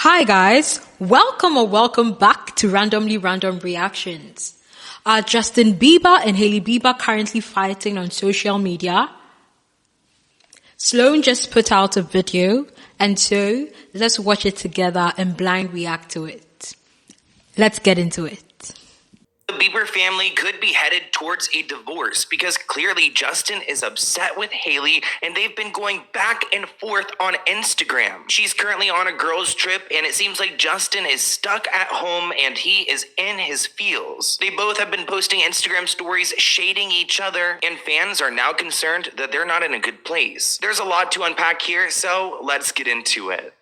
Hi guys, welcome back to Randomly Random Reactions. Are Justin Bieber and Hailey Bieber currently fighting on social media? Sloan just put out a video, and so let's watch it together and blind react to it. Let's get into it. The Bieber family could be headed towards a divorce because clearly Justin is upset with Hailey and they've been going back and forth on Instagram. She's currently on a girls' trip and it seems like Justin is stuck at home and he is in his feels. They both have been posting Instagram stories shading each other and fans are now concerned that they're not in a good place. There's a lot to unpack here, so let's get into it.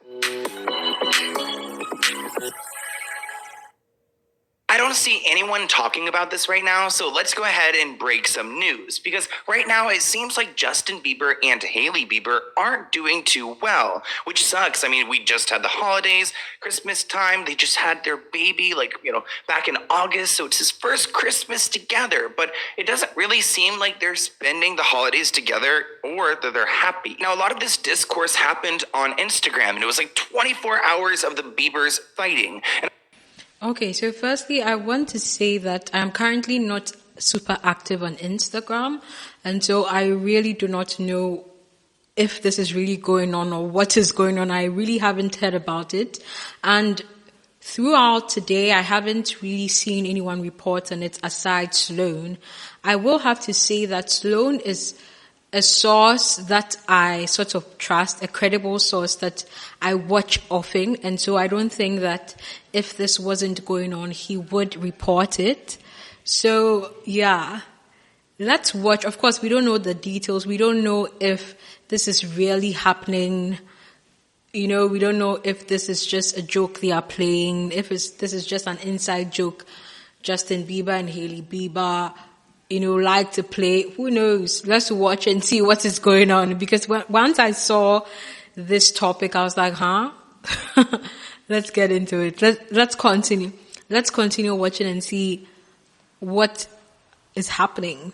I don't see anyone talking about this right now, so let's go ahead and break some news. Because right now it seems like Justin Bieber and Hailey Bieber aren't doing too well, which sucks. I mean, we just had the holidays, Christmas time. They just had their baby, back in August. So it's his first Christmas together, but it doesn't really seem like they're spending the holidays together or that they're happy. Now, a lot of this discourse happened on Instagram, and it was like 24 hours of the Biebers fighting. Okay, so firstly, I want to say that I'm currently not super active on Instagram, and so I really do not know if this is really going on or what is going on. I really haven't heard about it, and throughout today, I haven't really seen anyone report on it aside Sloan. I will have to say that Sloan is a source that I sort of trust, a credible source that I watch often, and so I don't think that if this wasn't going on, he would report it. So, yeah, let's watch. Of course, we don't know the details. We don't know if this is really happening. We don't know if this is just a joke they are playing, if this is just an inside joke Justin Bieber and Hailey Bieber like to play. Who knows? Let's watch and see what is going on. Because once I saw this topic, I was like, huh? Let's get into it. Let's continue. Let's continue watching and see what is happening.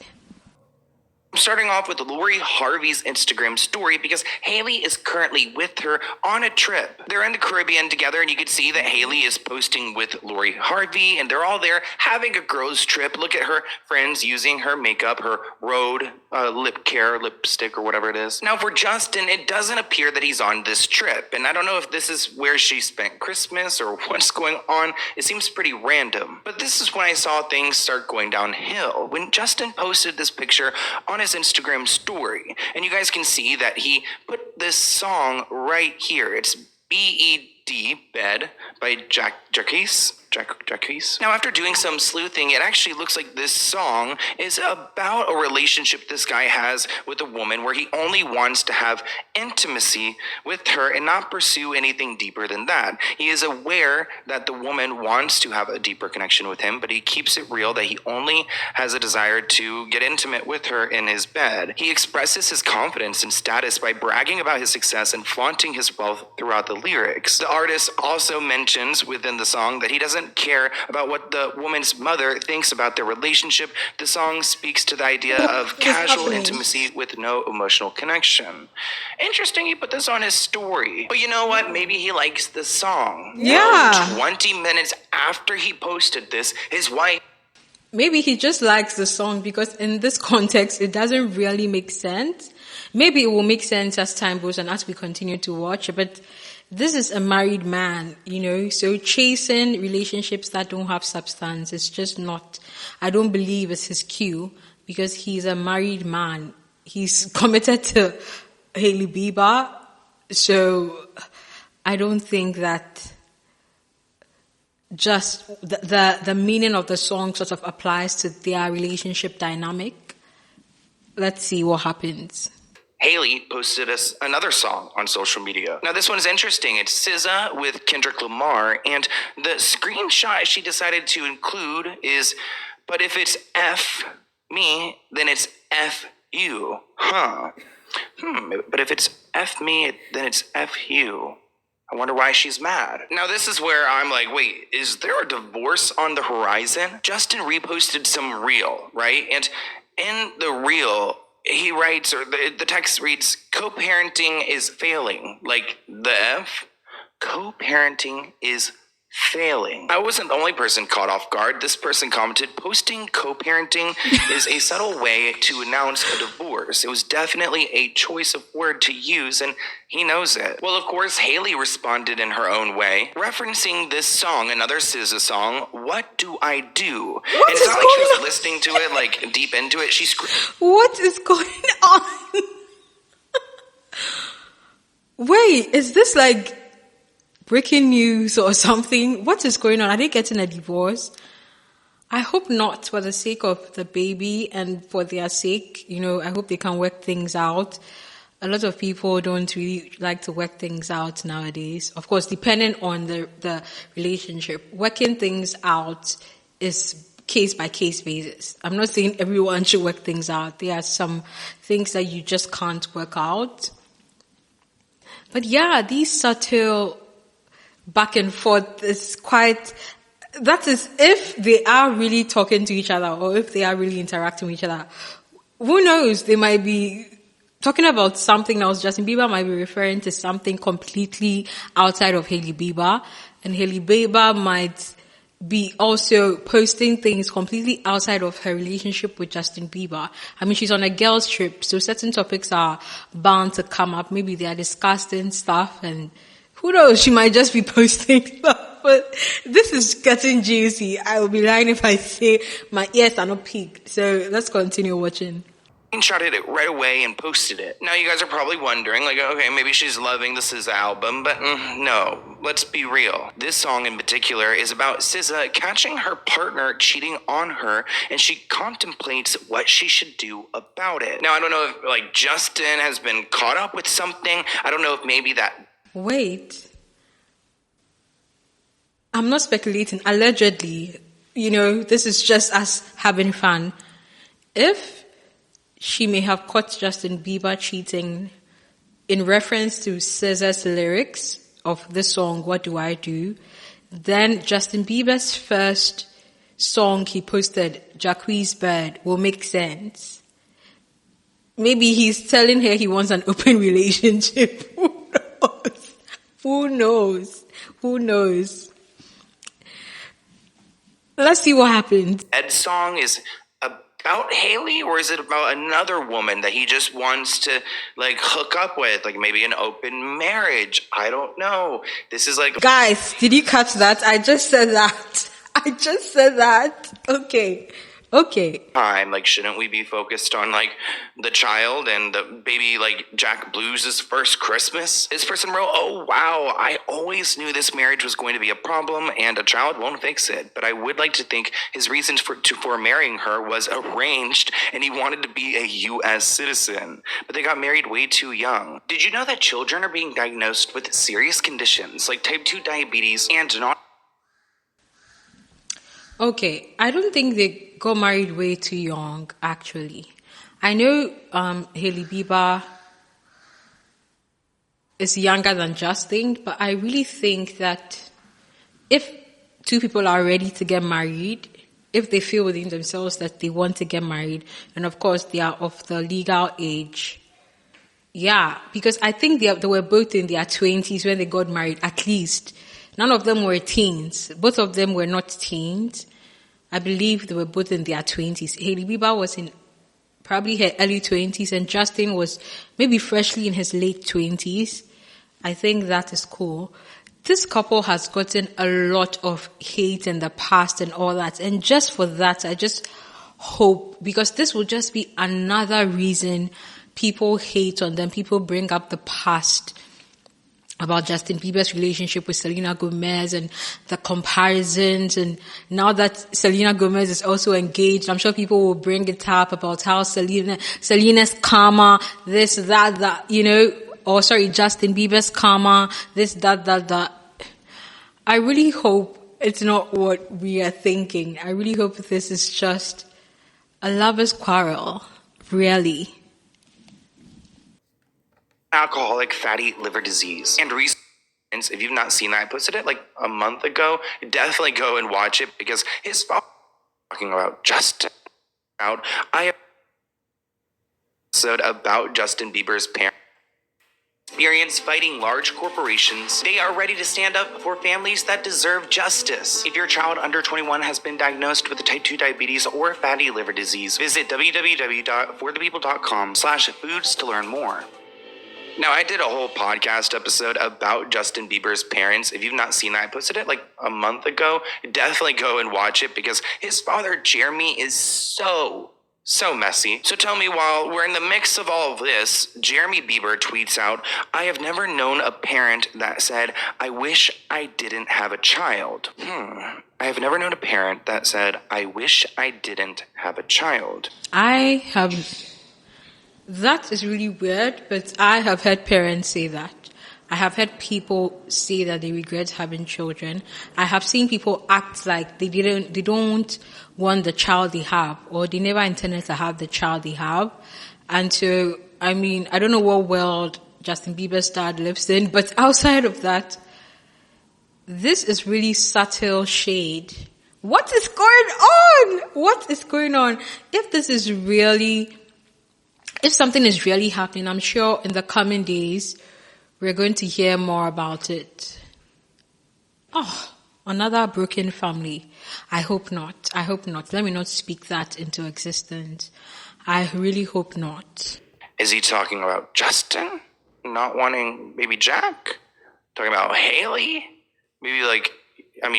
I'm starting off with Lorie Harvey's Instagram story because Hailey is currently with her on a trip. They're in the Caribbean together, and you can see that Hailey is posting with Lorie Harvey, and they're all there having a girls' trip. Look at her friends using her makeup, her Rhode lip care, lipstick, or whatever it is. Now, for Justin, it doesn't appear that he's on this trip, and I don't know if this is where she spent Christmas or what's going on. It seems pretty random. But this is when I saw things start going downhill. When Justin posted this picture on his Instagram story, and you guys can see that he put this song right here. It's B.E.D. Bed by Jacquees. Now, after doing some sleuthing, it actually looks like this song is about a relationship this guy has with a woman where he only wants to have intimacy with her and not pursue anything deeper than that. He is aware that the woman wants to have a deeper connection with him, but he keeps it real that he only has a desire to get intimate with her in his bed. He expresses his confidence and status by bragging about his success and flaunting his wealth throughout the lyrics. The artist also mentions within the song that he doesn't care about what the woman's mother thinks about their relationship. The song speaks to the idea of casual intimacy with no emotional connection. Interesting, he put this on his story. But you know what? Maybe he likes the song. Yeah. 20 minutes after he posted this, his wife... Maybe he just likes the song because in this context, it doesn't really make sense. Maybe it will make sense as time goes on, as we continue to watch, but this is a married man, so chasing relationships that don't have substance is just not, I don't believe it's his cue because he's a married man. He's committed to Hailey Bieber, so I don't think that just the meaning of the song sort of applies to their relationship dynamic. Let's see what happens. Hailey posted us another song on social media. Now, this one's interesting. It's SZA with Kendrick Lamar, and the screenshot she decided to include is, but if it's F me, then it's F you. But if it's F me, then it's F you. I wonder why she's mad. Now, this is where I'm like, wait, is there a divorce on the horizon? Justin reposted some reel, right? And in the reel, he writes, or the text reads, co-parenting is failing. Like the F, co-parenting is failing. I wasn't the only person caught off guard. This person commented, posting co-parenting is a subtle way to announce a divorce. It was definitely a choice of word to use, and he knows it. Well, of course, Hailey responded in her own way, referencing this song, another SZA song, What Do I Do? And it's not like she was listening to it, like, deep into it. She screamed. What is going on? Wait, is this like breaking news or something? What is going on? Are they getting a divorce? I hope not, for the sake of the baby and for their sake. I hope they can work things out. A lot of people don't really like to work things out nowadays. Of course, depending on the relationship. Working things out is case by case basis. I'm not saying everyone should work things out. There are some things that you just can't work out. But yeah, these subtle back and forth is quite, that is if they are really talking to each other or if they are really interacting with each other. Who knows? They might be talking about something else. Justin Bieber might be referring to something completely outside of Hailey Bieber, and Hailey Bieber might be also posting things completely outside of her relationship with Justin Bieber. I mean, she's on a girls' trip, so certain topics are bound to come up. Maybe they are discussing stuff, and who knows, she might just be posting stuff. But this is getting juicy. I will be lying if I say my ears are not peaked. So let's continue watching. Screenshotted it right away and posted it. Now you guys are probably wondering, like, okay, maybe she's loving the SZA album, but no, let's be real. This song in particular is about SZA catching her partner cheating on her, and she contemplates what she should do about it. Now, I don't know if, like, Justin has been caught up with something. I don't know if maybe that... Wait. I'm not speculating. Allegedly, this is just us having fun. If she may have caught Justin Bieber cheating in reference to SZA's lyrics of the song, What Do I Do? Then Justin Bieber's first song he posted, Jacquees' Bird, will make sense. Maybe he's telling her he wants an open relationship. Who knows? Who knows? Let's see what happens. Ed's song is about Hailey, or is it about another woman that he just wants to, like, hook up with? Like, maybe an open marriage? I don't know. This is like... Guys, did you catch that? I just said that. Okay. Time, like, shouldn't we be focused on, like, the child and the baby, like, Jack Blues' first Christmas? This person wrote, oh, wow, I always knew this marriage was going to be a problem and a child won't fix it. But I would like to think his reasons for marrying her was arranged and he wanted to be a U.S. citizen. But they got married way too young. Did you know that children are being diagnosed with serious conditions like type 2 diabetes and not... Okay, I don't think they got married way too young, actually. I know Hailey Bieber is younger than Justine, but I really think that if two people are ready to get married, if they feel within themselves that they want to get married, and of course they are of the legal age, yeah, because I think they were both in their 20s when they got married, at least. None of them were teens. Both of them were not teens. I believe they were both in their 20s. Hailey Bieber was in probably her early 20s and Justine was maybe freshly in his late 20s. I think that is cool. This couple has gotten a lot of hate in the past and all that. And just for that, I just hope, because this will just be another reason people hate on them. People bring up the past about Justin Bieber's relationship with Selena Gomez and the comparisons. And now that Selena Gomez is also engaged, I'm sure people will bring it up about how Selena's karma, this, that, Justin Bieber's karma, this, that. I really hope it's not what we are thinking. I really hope this is just a lover's quarrel, really. Alcoholic fatty liver disease. And recently, if you've not seen that, I posted it like a month ago. Definitely go and watch it because his father talking about Justin. I have an episode about Justin Bieber's parents experience fighting large corporations, they are ready to stand up for families that deserve justice. If your child under 21 has been diagnosed with type 2 diabetes or fatty liver disease, visit www.forthepeople.com/foods to learn more. Now, I did a whole podcast episode about Justin Bieber's parents. If you've not seen that, I posted it like a month ago. Definitely go and watch it because his father, Jeremy, is so messy. So tell me, while we're in the mix of all of this, Jeremy Bieber tweets out, "I have never known a parent that said, 'I wish I didn't have a child.'" I have never known a parent that said, "I wish I didn't have a child." That is really weird, but I have heard parents say that. I have heard people say that they regret having children. I have seen people act like they don't want the child they have, or they never intended to have the child they have. And so, I mean, I don't know what world Justin Bieber's dad lives in, but outside of that, this is really subtle shade. What is going on? What is going on? If something is really happening, I'm sure in the coming days, we're going to hear more about it. Oh, another broken family. I hope not. Let me not speak that into existence. I really hope not. Is he talking about Justin not wanting baby Jack? Talking about Hailey? Maybe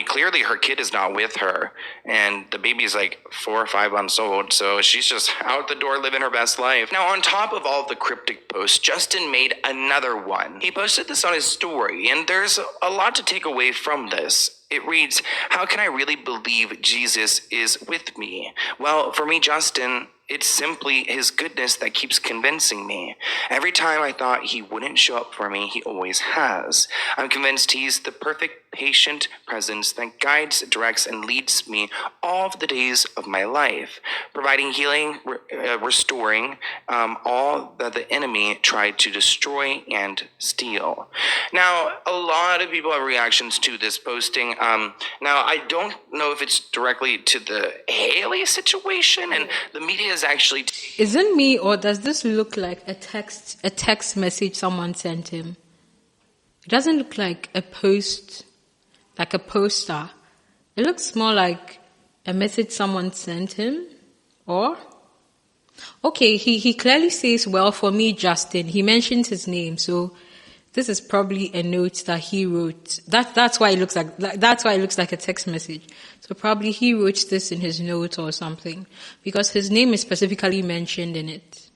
clearly her kid is not with her, and the baby's like 4 or 5 months old, so she's just out the door living her best life. Now, on top of all the cryptic posts, Justin made another one. He posted this on his story, and there's a lot to take away from this. It reads, "How can I really believe Jesus is with me? Well, for me, Justin, it's simply his goodness that keeps convincing me. Every time I thought he wouldn't show up for me, he always has. I'm convinced he's the perfect patient presence that guides, directs, and leads me all of the days of my life, providing healing, restoring all that the enemy tried to destroy and steal." Now, a lot of people have reactions to this posting. Now, I don't know if it's directly to the Hailey situation, and the media is actually... Is it me, or does this look like a text message someone sent him? It doesn't look like a post, like a poster. It looks more like a message someone sent him. Or? Okay, he clearly says, "Well, for me, Justin." He mentions his name, so this is probably a note that he wrote. That's why it looks like a text message. So probably he wrote this in his note or something, because his name is specifically mentioned in it.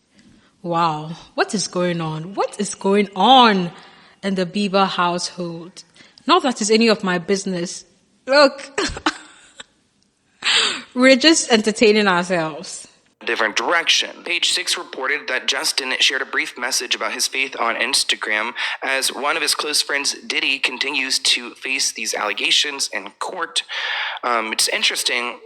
Wow, what is going on? What is going on in the Bieber household? Not that it's any of my business. Look, we're just entertaining ourselves. Different direction. Page 6 reported that Justin shared a brief message about his faith on Instagram as one of his close friends, Diddy, continues to face these allegations in court. It's interesting.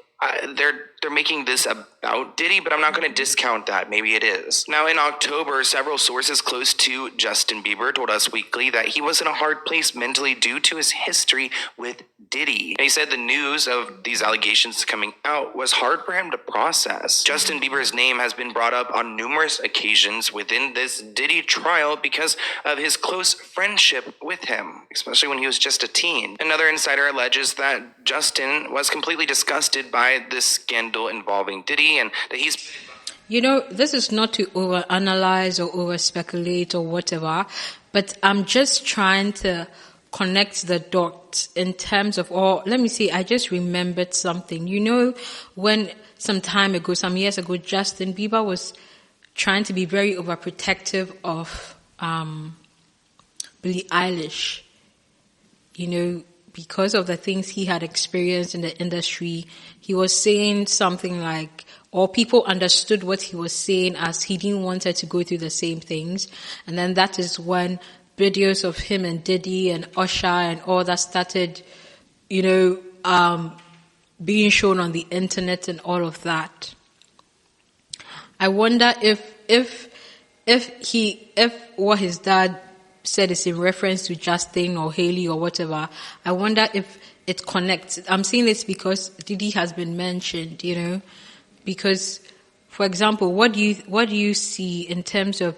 They're making this about Diddy, but I'm not going to discount that. Maybe it is. Now, in October, several sources close to Justin Bieber told Us Weekly that he was in a hard place mentally due to his history with Diddy. And he said the news of these allegations coming out was hard for him to process. Justin Bieber's name has been brought up on numerous occasions within this Diddy trial because of his close friendship with him, especially when he was just a teen. Another insider alleges that Justin was completely disgusted by this scandal involving Diddy, and that he's... This is not to overanalyze or over-speculate or whatever, but I'm just trying to connect the dots in terms of let me see, I just remembered something. When some years ago, Justin Bieber was trying to be very overprotective of Billie Eilish, because of the things he had experienced in the industry. He was saying something like, or people understood what he was saying as he didn't want her to go through the same things. And then that is when videos of him and Diddy and Usher and all that started, being shown on the internet and all of that. I wonder if what his dad said is in reference to Justine or Hailey or whatever. I wonder if it connects. I'm saying this because Diddy has been mentioned, because, for example, what do you see in terms of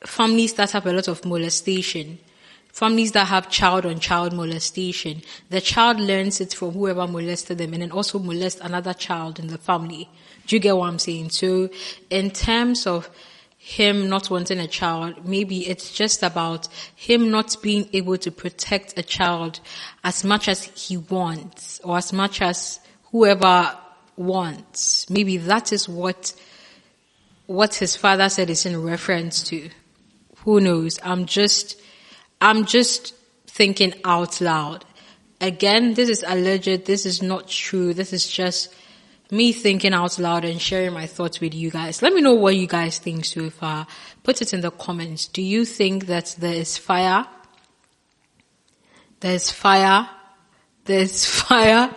families that have a lot of molestation, families that have child-on-child molestation, the child learns it from whoever molested them and then also molest another child in the family. Do you get what I'm saying? So in terms of him not wanting a child, maybe it's just about him not being able to protect a child as much as he wants or as much as whoever wants. Maybe that is what his father said is in reference to. Who knows? I'm just thinking out loud. Again, this is alleged. This is not true. This is just me thinking out loud and sharing my thoughts with you guys. Let me know what you guys think so far. Put it in the comments. Do you think that there is fire? There's fire. There's fire.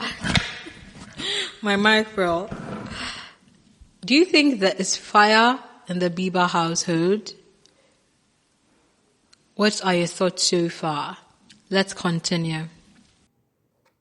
My mic fell. Do you think there is fire in the Bieber household? What are your thoughts so far? Let's continue.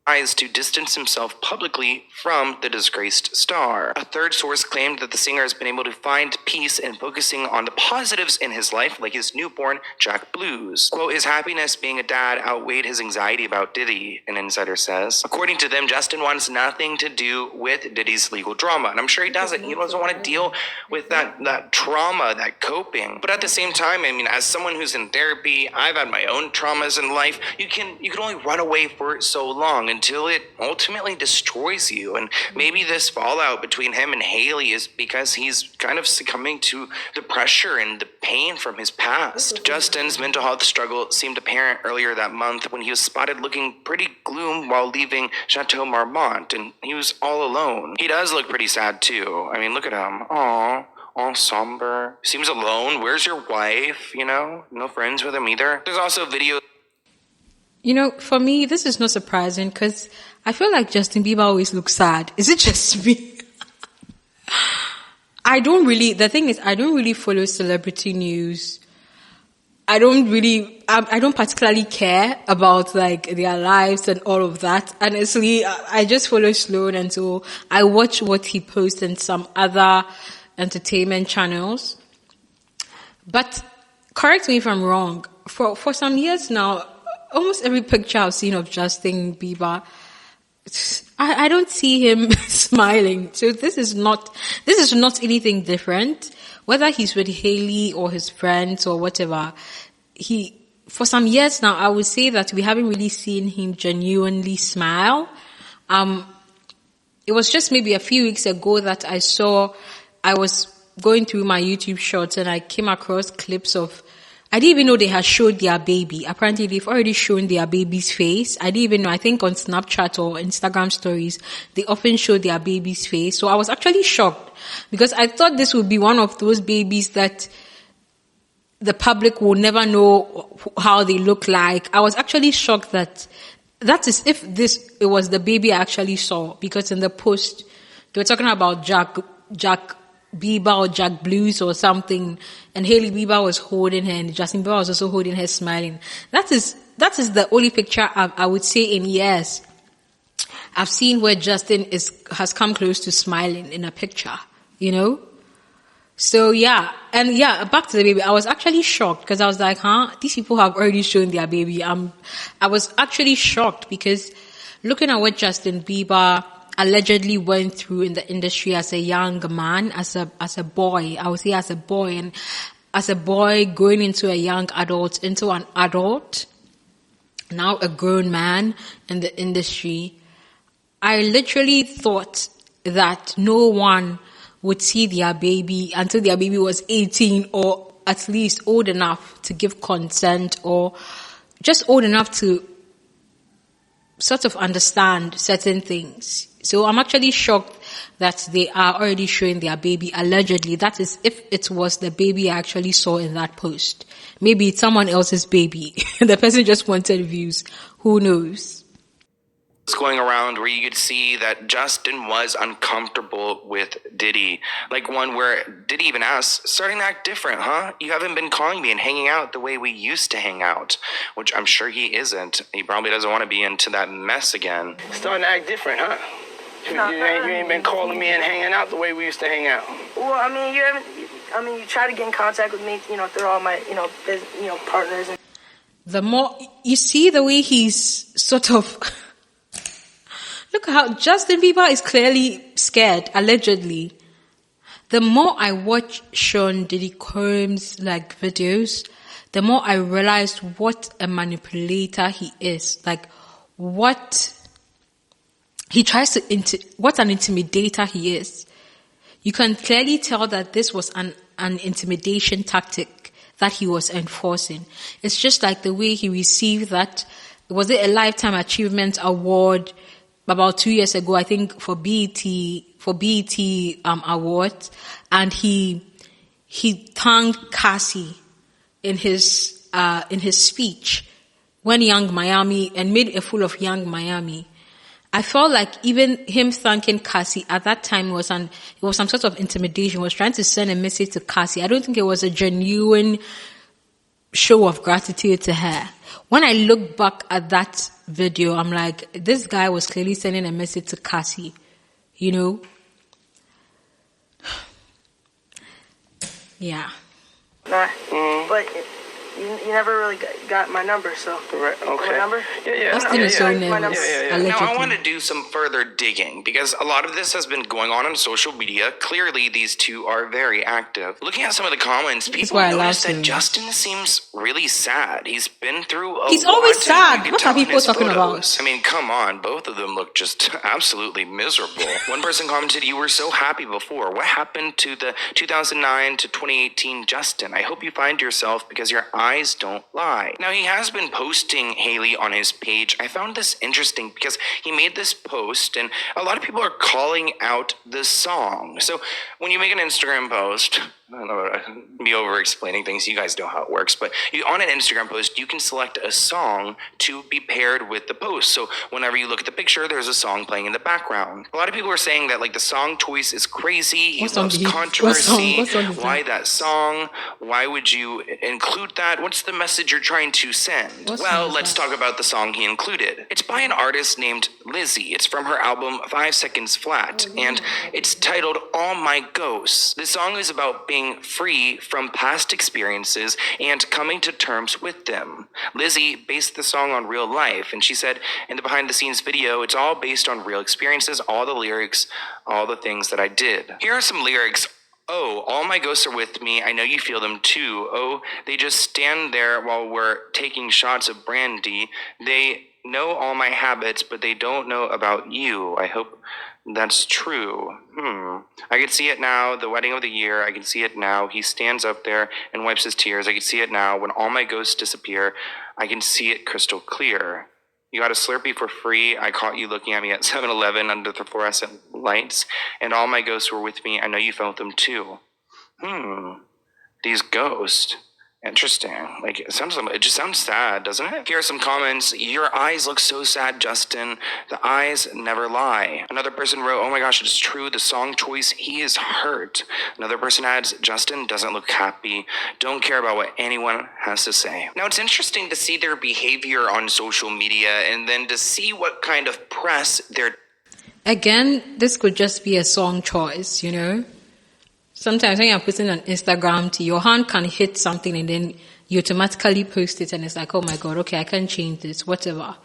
To distance himself publicly from the disgraced star. A third source claimed that the singer has been able to find peace in focusing on the positives in his life, like his newborn Jack Blues. Quote, his happiness being a dad outweighed his anxiety about Diddy, an insider says. According to them, Justin wants nothing to do with Diddy's legal drama, and I'm sure he doesn't. He doesn't want to deal with that trauma, that coping. But at the same time, I mean, as someone who's in therapy, I've had my own traumas in life. You can only run away for so long until it ultimately destroys you. And maybe this fallout between him and Hailey is because he's kind of succumbing to the pressure and the pain from his past. Justin's mental health struggle seemed apparent earlier that month when he was spotted looking pretty gloom while leaving Chateau Marmont, and he was all alone. He does look pretty sad too. I mean, look at him. Aww. All somber. Seems alone. Where's your wife? No friends with him either. There's also video. For me, this is not surprising because I feel like Justin Bieber always looks sad. Is it just me? The thing is, I don't really follow celebrity news. I don't particularly care about like their lives and all of that. Honestly, I just follow Sloan, and so I watch what he posts in some other entertainment channels. But correct me if I'm wrong. For some years now, almost every picture I've seen of Justin Bieber, I don't see him smiling. So this is not anything different. Whether he's with Hailey or his friends or whatever, for some years now, I would say that we haven't really seen him genuinely smile. It was just maybe a few weeks ago that I was going through my YouTube shorts and I came across clips of, I didn't even know they had showed their baby. Apparently, they've already shown their baby's face. I didn't even know. I think on Snapchat or Instagram stories, they often show their baby's face. So I was actually shocked because I thought this would be one of those babies that the public will never know how they look like. I was actually shocked that is if it was the baby I actually saw, because in the post, they were talking about Jack Bieber or Jack Blues or something, and Hailey Bieber was holding her, and Justin Bieber was also holding her, smiling. That is the only picture I would say in years I've seen where Justin has come close to smiling in a picture, So back to the baby. I was actually shocked because I was like, these people have already shown their baby. I was actually shocked because looking at what Justin Bieber allegedly went through in the industry as a young man, as a boy, I would say as a boy, and as a boy going into a young adult, into an adult, now a grown man in the industry, I literally thought that no one would see their baby until their baby was 18 or at least old enough to give consent, or just old enough to sort of understand certain things. So I'm actually shocked that they are already showing their baby allegedly. That is if it was the baby I actually saw in that post. Maybe it's someone else's baby. The person just wanted views. Who knows? Going around where you could see that Justin was uncomfortable with Diddy. Like one where Diddy even asks, starting to act different, huh? You haven't been calling me and hanging out the way we used to hang out, which I'm sure he isn't. He probably doesn't want to be into that mess again. Starting to act different, huh? You ain't been calling me and hanging out the way we used to hang out. Well, I mean, you try to get in contact with me, through all my, partners. And the more you see the way he's sort of look how JustinBieber is clearly scared, allegedly. The more I watch Sean Diddy Combs videos, the more I realized what a manipulator he is. What he tries to what an intimidator he is. You can clearly tell that this was an intimidation tactic that he was enforcing. It's just like the way he received that, was it a Lifetime Achievement Award about 2 years ago, I think, for BET awards, and he thanked Cassie in his speech when Young Miami, and made a fool of Young Miami. I felt like even him thanking Cassie at that time it was some sort of intimidation. He was trying to send a message to Cassie. I don't think it was a genuine show of gratitude to her. When I look back at that video, I'm like, this guy was clearly sending a message to Cassie, Yeah. Nah, but you never really got my number, so. Right, okay. My number? Justin is so nervous. Now, I want to do some further digging because a lot of this has been going on social media. Clearly, these two are very active. Looking at some of the comments, people notice that Justin seems really sad. He's been through a lot. He's always sad. What are people talking about? I mean, come on. Both of them look just absolutely miserable. One person commented, "You were so happy before. What happened to the 2009 to 2018 Justin? I hope you find yourself because your eyes don't lie." Now, he has been posting Hailey on his page. I found this interesting because he made this post and a lot of people are calling out the song. So when you make an Instagram post, I don't know, be over explaining things. You guys know how it works, but on an Instagram post, you can select a song to be paired with the post. So whenever you look at the picture, there's a song playing in the background. A lot of people are saying that the song choice is crazy. He loves controversy. Why that song? Why would you include that? What's the message you're trying to send? Well, let's talk about the song he included. It's by an artist named Lizzy. It's from her album 5 Seconds Flat, and it's titled All My Ghosts. This song is about being free from past experiences and coming to terms with them. Lizzy based the song on real life, and she said in the behind the scenes video, it's all based on real experiences, all the lyrics, all the things that I did. Here are some lyrics. Oh, all my ghosts are with me. I know you feel them too. Oh, they just stand there while we're taking shots of brandy. They know all my habits, but they don't know about you. I hope that's true. I can see it now. The wedding of the year. I can see it now. He stands up there and wipes his tears. I can see it now. When all my ghosts disappear, I can see it crystal clear. You got a Slurpee for free. I caught you looking at me at 7-Eleven under the fluorescent lights, and all my ghosts were with me. I know you felt them too. These ghosts. Interesting. It just sounds sad, doesn't it? Here are some comments. Your eyes look so sad, Justin. The eyes never lie. Another person wrote, oh my gosh, it's true. The song choice, he is hurt. Another person adds, Justin doesn't look happy. Don't care about what anyone has to say. Now, it's interesting to see their behavior on social media and then to see what kind of press they're... Again, this could just be a song choice, Sometimes when you're putting on Instagram, your hand can hit something and then you automatically post it and it's like, oh my God, okay, I can change this, whatever.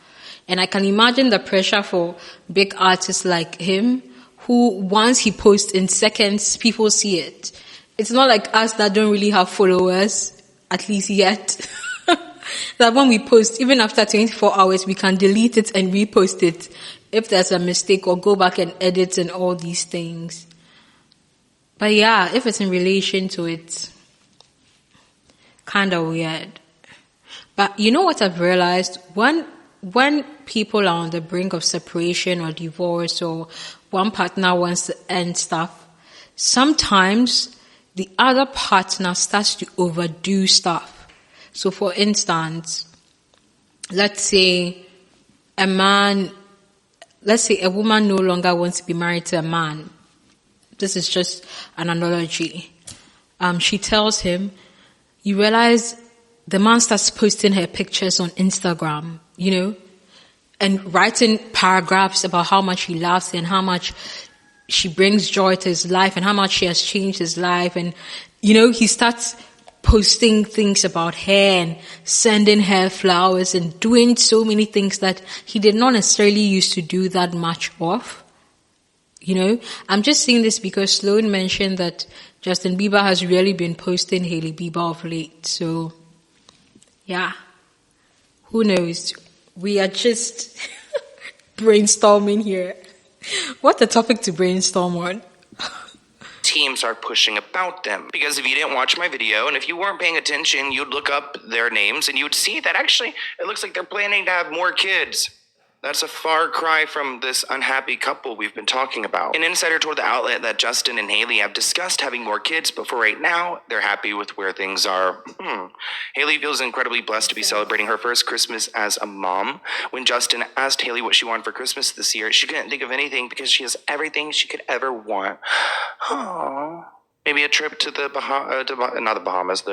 And I can imagine the pressure for big artists like him, who once he posts in seconds, people see it. It's not like us that don't really have followers, at least yet. That when we post, even after 24 hours, we can delete it and repost it if there's a mistake or go back and edit and all these things. But yeah, if it's in relation to it, kind of weird. But you know what I've realized? When people are on the brink of separation or divorce or one partner wants to end stuff, sometimes the other partner starts to overdo stuff. So for instance, let's say a woman no longer wants to be married to a man. This is just an analogy. She tells him, you realize the man starts posting her pictures on Instagram, and writing paragraphs about how much he loves her and how much she brings joy to his life and how much she has changed his life. And he starts posting things about her and sending her flowers and doing so many things that he did not necessarily used to do that much of. I'm just saying this because Sloan mentioned that Justin Bieber has really been posting Hailey Bieber of late. So, yeah, who knows? We are just brainstorming here. What a topic to brainstorm on. Teams are pushing about them. Because if you didn't watch my video and if you weren't paying attention, you'd look up their names and you would see that actually it looks like they're planning to have more kids. That's a far cry from this unhappy couple we've been talking about. An insider told the outlet that Justin and Hailey have discussed having more kids, but for right now, they're happy with where things are. Hailey feels incredibly blessed to be celebrating her first Christmas as a mom. When Justin asked Hailey what she wanted for Christmas this year, she couldn't think of anything because she has everything she could ever want. Aww. Maybe a trip to the not the Bahamas,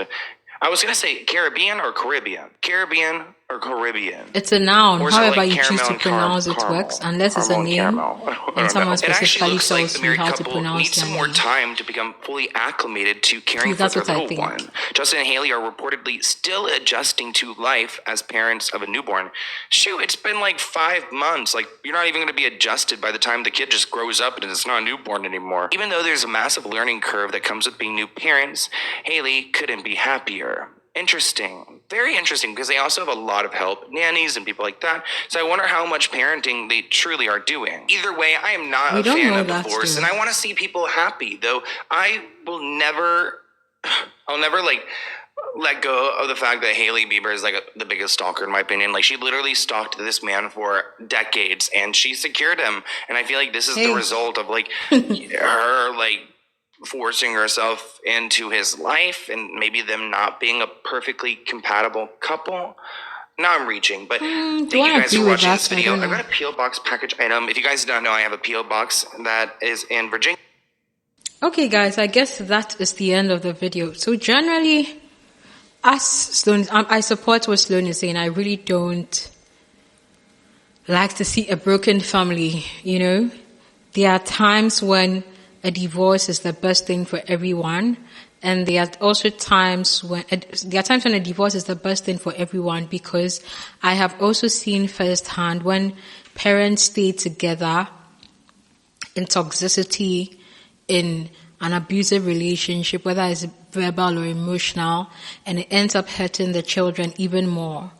I was going to say Caribbean or Caribbean. Caribbean or Caribbean. It's a noun. However like you choose to pronounce it works, unless it's a name and someone specifically tells you how to pronounce need some their more name. time to become fully acclimated to caring for their little one. Justin and Hailey are reportedly still adjusting to life as parents of a newborn. Shoot, it's been like 5 months. Like, you're not even going to be adjusted by the time the kid just grows up and it's not a newborn anymore. Even though there's a massive learning curve that comes with being new parents, Hailey couldn't be happier. Interesting. Very interesting, because they also have a lot of help, nannies and people like that. So I wonder how much parenting they truly are doing. Either way, I am not a fan of divorce, and I want to see people happy, though I will never, I'll never let go of the fact that Hailey Bieber is the biggest stalker in my opinion. Like, she literally stalked this man for decades and she secured him. And I feel like this is the result of her forcing herself into his life and maybe them not being a perfectly compatible couple. Now I'm reaching, but thank you guys for watching this video. I've got a P.O. Box package item. If you guys don't know, I have a P.O. Box that is in Virginia. Okay, guys, I guess that is the end of the video. So generally, as Sloan, I support what Sloan is saying. I really don't like to see a broken family, There are times when a divorce is the best thing for everyone, and there are also times when a divorce is the best thing for everyone, because I have also seen firsthand when parents stay together in toxicity, in an abusive relationship, whether it's verbal or emotional, and it ends up hurting the children even more.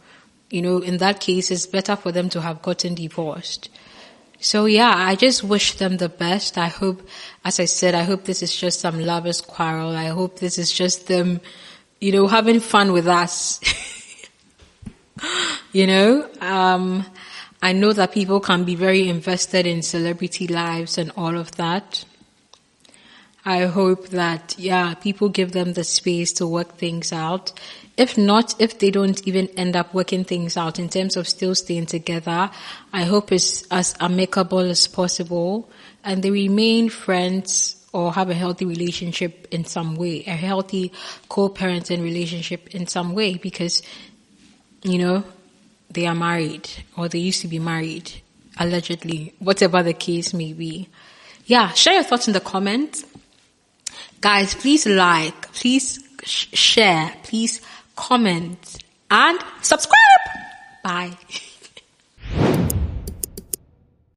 In that case, it's better for them to have gotten divorced. So yeah, I just wish them the best. I hope, as I said, I hope this is just some lovers' quarrel. I hope this is just them, having fun with us. I know that people can be very invested in celebrity lives and all of that. I hope that, people give them the space to work things out. If not, if they don't even end up working things out in terms of still staying together, I hope it's as amicable as possible and they remain friends or have a healthy relationship in some way, a healthy co-parenting relationship in some way, because, they are married or they used to be married, allegedly, whatever the case may be. Yeah, share your thoughts in the comments. Guys, please like, please share, please comment, and subscribe. Bye.